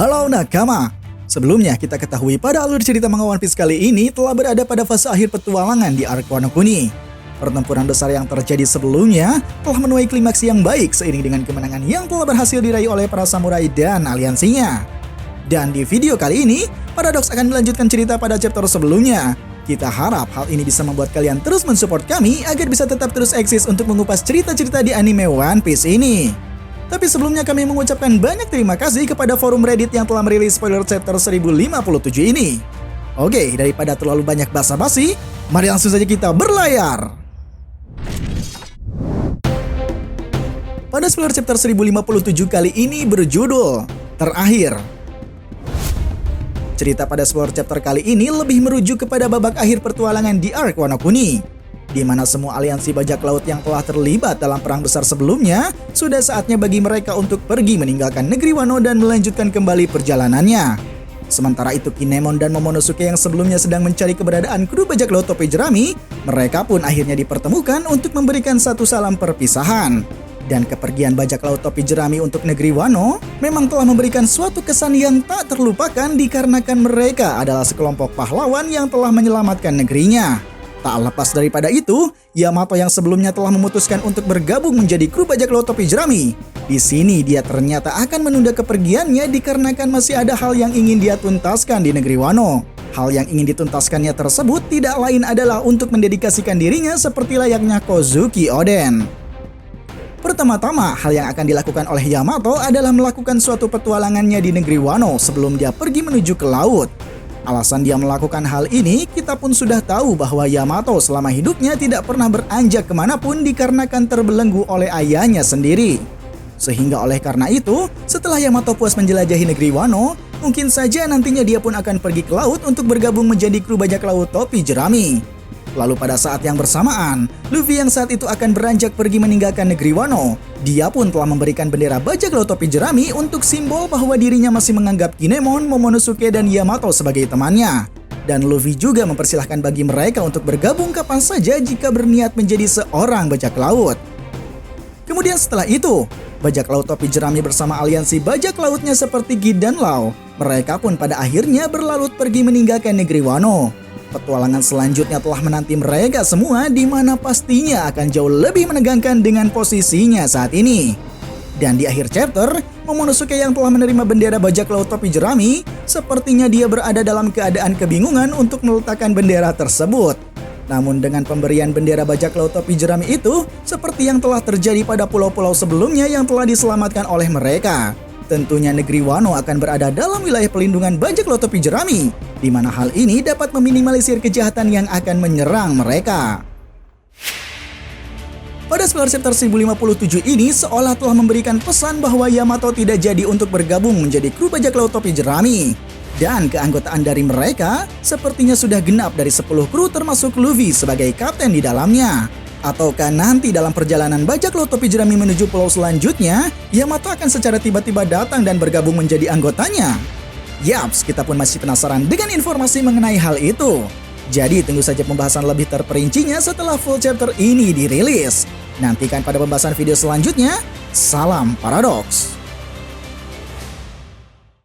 Halo nakama! Sebelumnya kita ketahui pada alur cerita manga One Piece kali ini telah berada pada fase akhir petualangan di arc Wano Kuni. Pertempuran besar yang terjadi sebelumnya telah menuai klimaks yang baik seiring dengan kemenangan yang telah berhasil diraih oleh para samurai dan aliansinya. Dan di video kali ini, Paradox akan melanjutkan cerita pada chapter sebelumnya. Kita harap hal ini bisa membuat kalian terus mensupport kami agar bisa tetap terus eksis untuk mengupas cerita-cerita di anime One Piece ini. Tapi sebelumnya kami mengucapkan banyak terima kasih kepada forum Reddit yang telah merilis spoiler chapter 1057 ini. Oke, daripada terlalu banyak basa-basi, mari langsung saja kita berlayar. Pada spoiler chapter 1057 kali ini berjudul Terakhir. Cerita pada spoiler chapter kali ini lebih merujuk kepada babak akhir pertualangan di arc Wano Kuni, di mana semua aliansi bajak laut yang telah terlibat dalam perang besar sebelumnya sudah saatnya bagi mereka untuk pergi meninggalkan negeri Wano dan melanjutkan kembali perjalanannya. Sementara itu Kinemon dan Momonosuke yang sebelumnya sedang mencari keberadaan kru bajak laut topi jerami, mereka pun akhirnya dipertemukan untuk memberikan satu salam perpisahan. Dan kepergian bajak laut topi jerami untuk negeri Wano memang telah memberikan suatu kesan yang tak terlupakan dikarenakan mereka adalah sekelompok pahlawan yang telah menyelamatkan negerinya. Tak lepas daripada itu, Yamato yang sebelumnya telah memutuskan untuk bergabung menjadi kru bajak laut topi jerami. Di sini dia ternyata akan menunda kepergiannya dikarenakan masih ada hal yang ingin dia tuntaskan di negeri Wano. Hal yang ingin dituntaskannya tersebut tidak lain adalah untuk mendedikasikan dirinya seperti layaknya Kozuki Oden. Pertama-tama, hal yang akan dilakukan oleh Yamato adalah melakukan suatu petualangannya di negeri Wano sebelum dia pergi menuju ke laut. Alasan dia melakukan hal ini, kita pun sudah tahu bahwa Yamato selama hidupnya tidak pernah beranjak kemanapun dikarenakan terbelenggu oleh ayahnya sendiri. Sehingga oleh karena itu, setelah Yamato puas menjelajahi negeri Wano, mungkin saja nantinya dia pun akan pergi ke laut untuk bergabung menjadi kru bajak laut topi jerami. Lalu pada saat yang bersamaan, Luffy yang saat itu akan beranjak pergi meninggalkan negeri Wano, dia pun telah memberikan bendera bajak laut topi jerami untuk simbol bahwa dirinya masih menganggap Kinemon, Momonosuke, dan Yamato sebagai temannya. Dan Luffy juga mempersilahkan bagi mereka untuk bergabung kapan saja jika berniat menjadi seorang bajak laut. Kemudian setelah itu, bajak laut topi jerami bersama aliansi bajak lautnya seperti Gid dan Lau, mereka pun pada akhirnya berlalut pergi meninggalkan negeri Wano. Petualangan selanjutnya telah menanti mereka semua, di mana pastinya akan jauh lebih menegangkan dengan posisinya saat ini. Dan di akhir chapter, Momonosuke yang telah menerima bendera bajak laut topi jerami, sepertinya dia berada dalam keadaan kebingungan untuk meletakkan bendera tersebut. Namun dengan pemberian bendera bajak laut topi jerami itu, seperti yang telah terjadi pada pulau-pulau sebelumnya yang telah diselamatkan oleh mereka, tentunya negeri Wano akan berada dalam wilayah pelindungan bajak laut topi jerami, di mana hal ini dapat meminimalisir kejahatan yang akan menyerang mereka. Pada spoiler chapter 1057 ini seolah telah memberikan pesan bahwa Yamato tidak jadi untuk bergabung menjadi kru bajak laut topi jerami. Dan keanggotaan dari mereka sepertinya sudah genap dari 10 kru termasuk Luffy sebagai kapten di dalamnya. Ataukah nanti dalam perjalanan bajak laut topi jerami menuju pulau selanjutnya, Yamato akan secara tiba-tiba datang dan bergabung menjadi anggotanya? Yaps, kita pun masih penasaran dengan informasi mengenai hal itu. Jadi tunggu saja pembahasan lebih terperincinya setelah full chapter ini dirilis. Nantikan pada pembahasan video selanjutnya. Salam Paradox.